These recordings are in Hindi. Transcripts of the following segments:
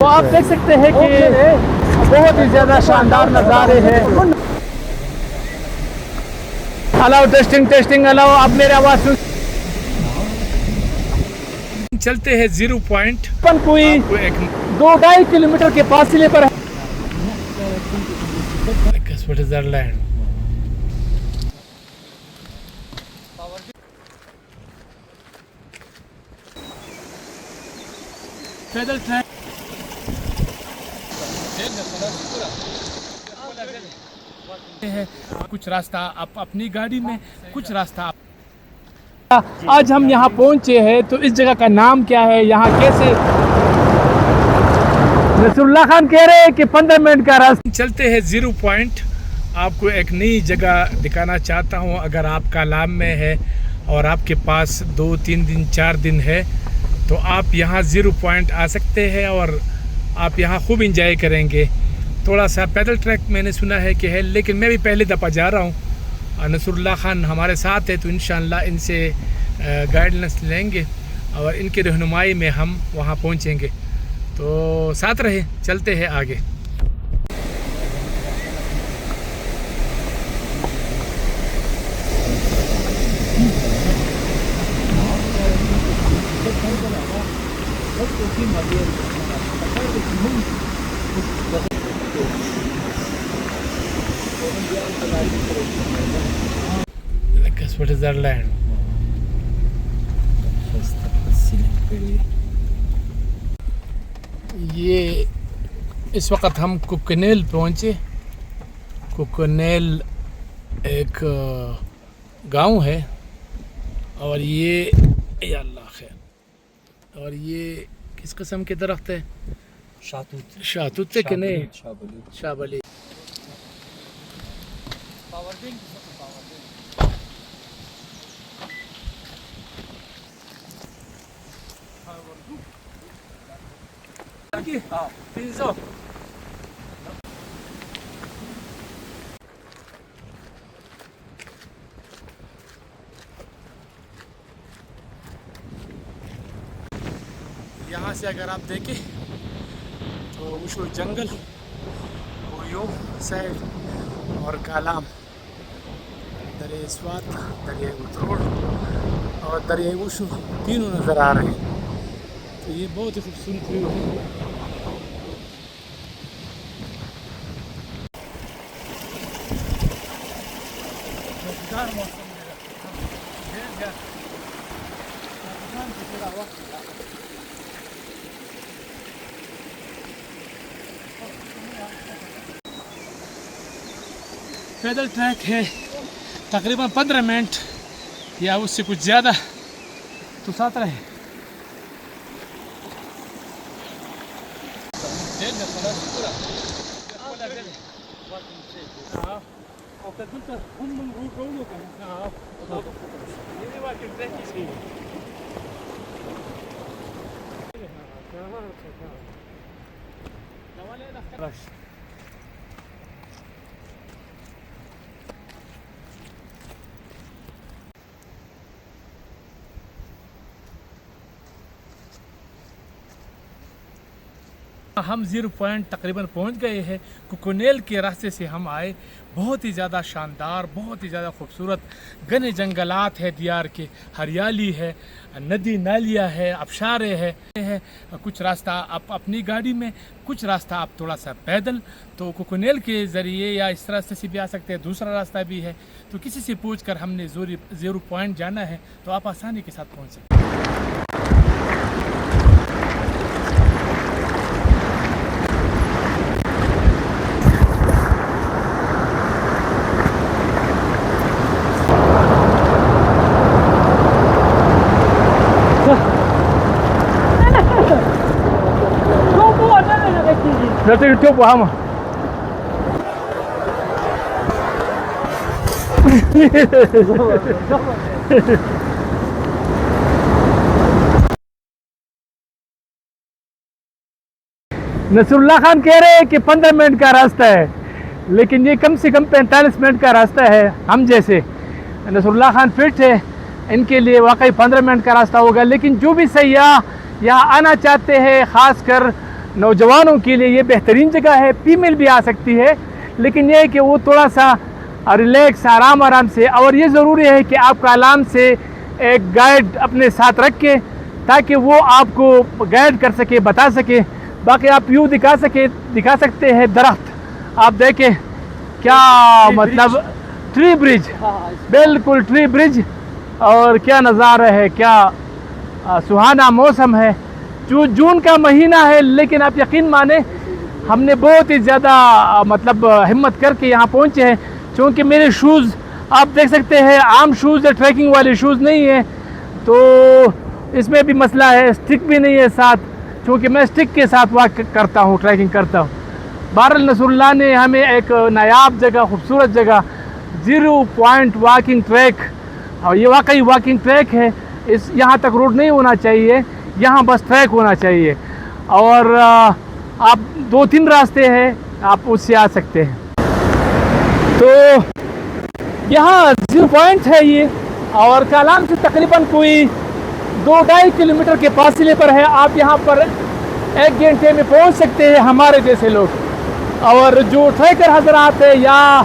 तो आप देख सकते हैं कि बहुत ही ज़्यादा शानदार नज़ारे हैं। अलाउ टेस्टिंग अलाउ, आप मेरी आवाज़ सुन। चलते हैं 0 पॉइंट अपन कोई 2-2.5 किलोमीटर के फासले पर है। स्विट्जरलैंड। पैदल ट्रैक है, कुछ रास्ता आप अपनी गाड़ी में, कुछ रास्ता आप। आज हम यहाँ पहुँचे हैं, तो इस जगह का नाम क्या है, यहाँ कैसे? नसरुल्लाह खान कह रहे हैं कि 15 मिनट का रास्ता। चलते हैं 0 पॉइंट। आपको एक नई जगह दिखाना चाहता हूँ। अगर आप कालाम में है और आपके पास 2-3 दिन 4 दिन है तो आप यहाँ 0 पॉइंट आ सकते हैं और आप यहाँ खूब इंजॉय करेंगे। थोड़ा सा पैदल ट्रैक मैंने सुना है कि है, लेकिन मैं भी पहले दफ़ा जा रहा हूँ। नसरुल्लाह खान हमारे साथ है, तो इंशाअल्लाह इनसे गाइडेंस लेंगे और इनकी रहनुमाई में हम वहाँ पहुँचेंगे। तो साथ रहे, चलते हैं आगे। स्विट्जरलैंड। ये इस वक्त हम कुकनेल पहुँचे। कुकनेल एक गांव है और ये या अल्लाह खैर, और ये किस किस्म के दरख्त है? शाहतूत से कि नहीं? शाहबली। यहाँ से अगर आप देखें तो उशो जंगल, ओयो साइड और कालाम, दरिया स्वात, दरिया उतरोड़ और दरिया उशो तीनों नज़र आ रहे हैं। तो ये बहुत ही खूबसूरत व्यू है। पैदल ट्रैक है, तकरीबन 15 मिनट या उससे कुछ ज़्यादा। तो साथ रहे। हम 0 पॉइंट तकरीबन पहुंच गए हैं। कुकनेल के रास्ते से हम आए। बहुत ही ज़्यादा शानदार, बहुत ही ज़्यादा खूबसूरत घने जंगलात है, दियार के हरियाली है, नदी नालियाँ है, आबशारें है। कुछ रास्ता आप अपनी गाड़ी में, कुछ रास्ता आप थोड़ा सा पैदल। तो कुकनेल के ज़रिए या इस रास्ते से भी आ सकते हैं, दूसरा रास्ता भी है। तो किसी से पूछ कर हमने 0 पॉइंट जाना है, तो आप आसानी के साथ पहुँच सकते हैं। Dlatego to Bahama. Nasrullah Khan कह रहे हैं कि 15 मिनट का रास्ता है, लेकिन ये कम से कम 45 मिनट का रास्ता है। हम जैसे नसरुल्लाह खान फिट है, इनके लिए वाकई 15 मिनट का रास्ता होगा। लेकिन जो भी सयाह यहाँ आना चाहते हैं, ख़ासकर नौजवानों के लिए ये बेहतरीन जगह है, फीमेल भी आ सकती है, लेकिन ये है कि वो थोड़ा सा रिलैक्स आराम से, और ये ज़रूरी है कि आप कालाम से एक गाइड अपने साथ रख के, ताकि वो आपको गाइड कर सके, बता सके। बाकी आप व्यू दिखा सकते हैं। दरख्त आप देखें क्या, मतलब ट्री ब्रिज, बिल्कुल ट्री ब्रिज, और क्या नज़ारा है, क्या सुहाना मौसम है। जून का महीना है, लेकिन आप यकीन माने हमने बहुत ही ज़्यादा मतलब हिम्मत करके यहाँ पहुँचे हैं, क्योंकि मेरे शूज़ आप देख सकते हैं आम शूज़ है, ट्रैकिंग वाले शूज़ नहीं है। तो इसमें भी मसला है, स्टिक भी नहीं है साथ, क्योंकि मैं स्टिक के साथ वॉक करता हूँ, ट्रैकिंग करता हूँ। बहरहाल नसरुल्लाह ने हमें एक नायाब जगह, खूबसूरत जगह, 0 पॉइंट वॉकिंग ट्रैक, और ये वाकई वॉकिंग ट्रैक है। इस यहाँ तक रोड नहीं होना चाहिए, यहाँ बस ट्रैक होना चाहिए, और आप 2-3 रास्ते हैं, आप उससे आ सकते हैं। तो यहाँ 0 पॉइंट है ये, और कालाम से तकरीबन कोई 2-2.5 किलोमीटर के फासले पर है। आप यहाँ पर 1 घंटे में पहुँच सकते हैं, हमारे जैसे लोग। और जो ट्रैकर हजरात है या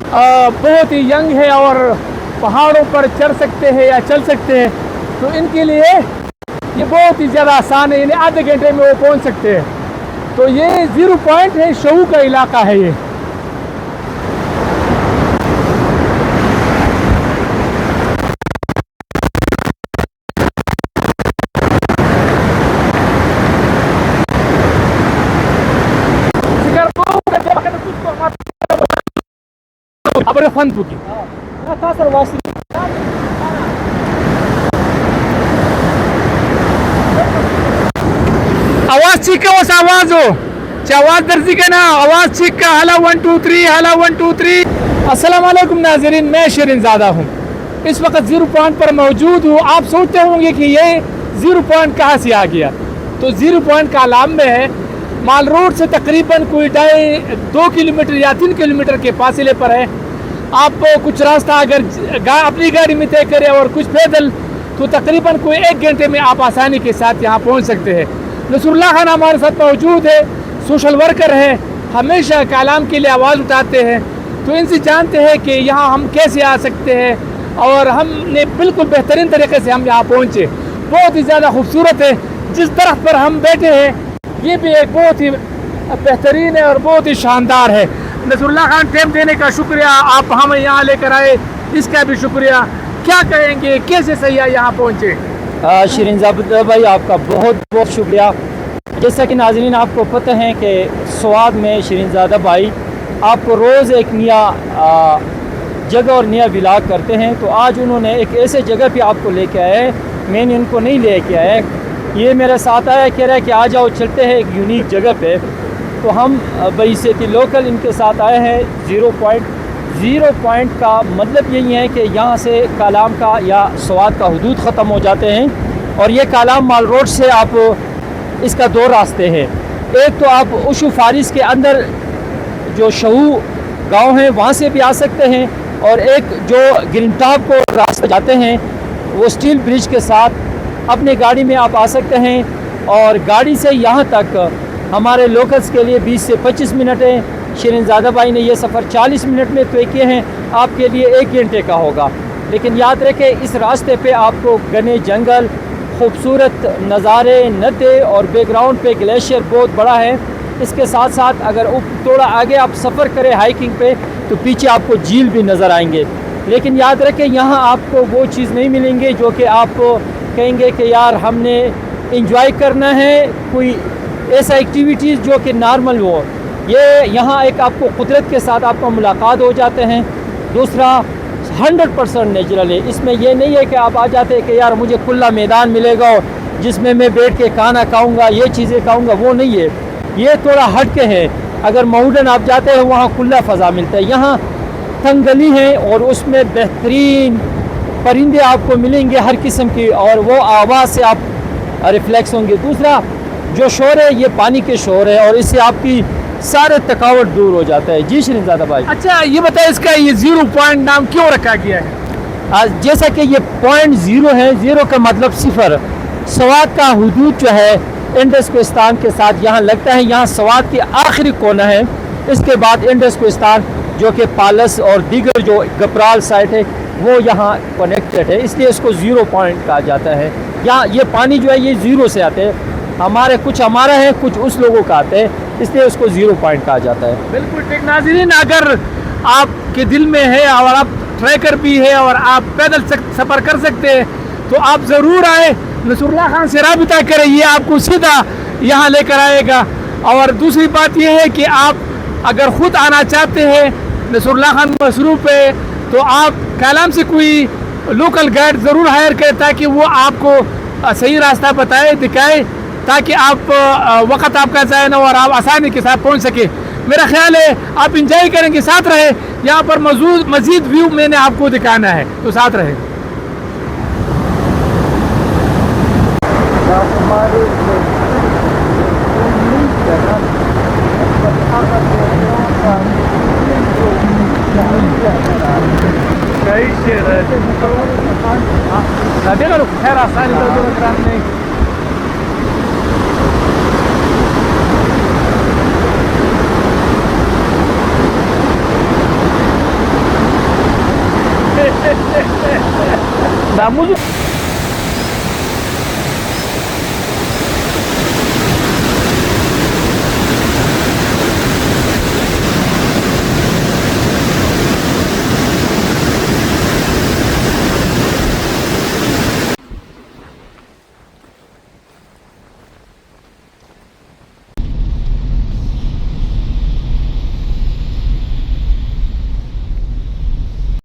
बहुत ही यंग है और पहाड़ों पर चढ़ सकते हैं या चल सकते हैं, तो इनके लिए ये बहुत ही ज़्यादा आसान है, यानी आधे घंटे में वो पहुँच सकते हैं। तो ये 0 पॉइंट है, शहू का इलाका है ये। Abra fan tuki. Kasar wasi. आवाज ठीक है, उस आवाज हो, आवाज दर्जी का ना, आवाज ठीक का। हाला 1 2 3, हाला 1 2 3। अस्सलाम वालेकुम नाज़रीन, मैं शिरीन ज़ादा हूँ। इस वक्त 0 पॉइंट पर मौजूद हूँ। आप सोचते होंगे कि ये 0 पॉइंट कहाँ से आ गया। तो 0 पॉइंट कालाम में है, माल रोड से तकरीबन कोई 2 किलोमीटर या 3 किलोमीटर के फासले पर है। आप कुछ रास्ता अगर अपनी गाड़ी में तय करें और कुछ पैदल, तो तकरीबन कोई 1 घंटे में आप आसानी के साथ यहाँ पहुँच सकते हैं। नसरुल्लाह खान हमारे साथ मौजूद है, सोशल वर्कर है, हमेशा कालाम के लिए आवाज़ उठाते हैं। तो इनसे जानते हैं कि यहाँ हम कैसे आ सकते हैं, और हमने बिल्कुल बेहतरीन तरीके से हम यहाँ पहुँचे। बहुत ही ज़्यादा खूबसूरत है। जिस दरख्त पर हम बैठे हैं ये भी एक बहुत ही बेहतरीन है और बहुत ही शानदार है। नसरुल्लाह खान, टाइम देने का शुक्रिया, आप हमें यहाँ लेकर आए, इसका भी शुक्रिया। क्या कहेंगे, कैसे सही यहाँ पहुँचे? शिरीन ज़ादा भाई, आपका बहुत बहुत शुक्रिया। जैसा कि नाज़रीन आपको पता है कि स्वाद में शिरीन ज़ादा भाई आपको रोज़ एक नया जगह और नया व्लॉग करते हैं। तो आज उन्होंने एक ऐसे जगह पे आपको लेके आए, मैंने उनको नहीं लेके आया, ये मेरे साथ आया, कह रहा है कि आ जाओ चलते हैं एक यूनिक जगह पे। तो हम भाई से लोकल इनके साथ आए हैं। 0 पॉइंट का मतलब यही है कि यहाँ से कालाम का या स्वाद का हदूद ख़त्म हो जाते हैं, और ये कालाम माल रोड से आप इसका 2 रास्ते हैं। एक तो आप उशु फारिस के अंदर जो शहू गांव है वहाँ से भी आ सकते हैं, और एक जो गिरमटाप को रास्ते जाते हैं वो स्टील ब्रिज के साथ अपने गाड़ी में आप आ सकते हैं। और गाड़ी से यहाँ तक हमारे लोकल्स के लिए 20 से 25 मिनट है। शिरीन ज़ादा भाई ने ये सफ़र 40 मिनट में तय किए हैं, आपके लिए 1 घंटे का होगा। लेकिन याद रखें, इस रास्ते पे आपको घने जंगल, खूबसूरत नज़ारे, नदी और बैकग्राउंड पे ग्लेशियर बहुत बड़ा है। इसके साथ साथ अगर थोड़ा आगे आप सफ़र करें हाइकिंग पे, तो पीछे आपको झील भी नज़र आएंगे। लेकिन याद रखें, यहाँ आपको वो चीज़ नहीं मिलेंगे जो कि आप कहेंगे कि यार हमने इंजॉय करना है, कोई ऐसा एक्टिविटीज़ जो कि नॉर्मल हो। ये यहाँ एक आपको कुदरत के साथ आपका मुलाकात हो जाते हैं। दूसरा 100% नेचुरल है। इसमें ये नहीं है कि आप आ जाते हैं कि यार मुझे खुला मैदान मिलेगा जिसमें मैं बैठ के खाना खाऊंगा, ये चीज़ें खाऊंगा, वो नहीं है। ये थोड़ा हट के है। अगर माउंटेन आप जाते हैं वहाँ खुला फ़ज़ा मिलता है। यहाँ तंग गली है और उसमें बेहतरीन परिंदे आपको मिलेंगे हर किस्म की, और वो आवाज़ से आप रिफ्लेक्स होंगे। दूसरा जो शोर है ये पानी के शोर है, और इससे आपकी सारे थकावट दूर हो जाता है। जी शिरीन ज़ादा भाई, अच्छा ये बताए, इसका ये 0 पॉइंट नाम क्यों रखा गया है? जैसा कि ये पॉइंट 0 है, 0 का मतलब 0, स्वाद का हुदूद जो है इंडस-कोस्तान के साथ यहाँ लगता है। यहाँ स्वात की आखिरी कोना है, इसके बाद इंडस-कोस्तान जो कि पालस और दीगर जो गपराल साइट है वो यहाँ कनेक्टेड है, इसलिए इसको ज़ीरो पॉइंट कहा जाता है। यहाँ ये पानी जो है ये ज़ीरो से आते हैं, कुछ हमारा है, कुछ उस लोगों का आते हैं, इसलिए उसको ज़ीरो पॉइंट कहा जाता है। बिल्कुल ठीक नाज़रीन, अगर आपके दिल में है और आप ट्रैकर भी है और आप पैदल सफ़र कर सकते हैं तो आप ज़रूर आए, नसरुल्लाह खान से राबिता करें, ये आपको सीधा यहाँ लेकर आएगा। और दूसरी बात यह है कि आप अगर ख़ुद आना चाहते हैं, नसरुल्लाह खान मसरूफ़ है, तो आप कालाम से कोई लोकल गाइड ज़रूर हायर करें ताकि वो आपको सही रास्ता बताए, दिखाए, ताकि आप वक़्त आपका ज़ाया ना और आप आसानी के साथ पहुँच सके। मेरा ख्याल है आप इंजॉय करेंगे, साथ रहे। यहाँ पर मज़ीद व्यू मैंने आपको दिखाना है, तो साथ रहे। खैर आसानी नहीं मुझे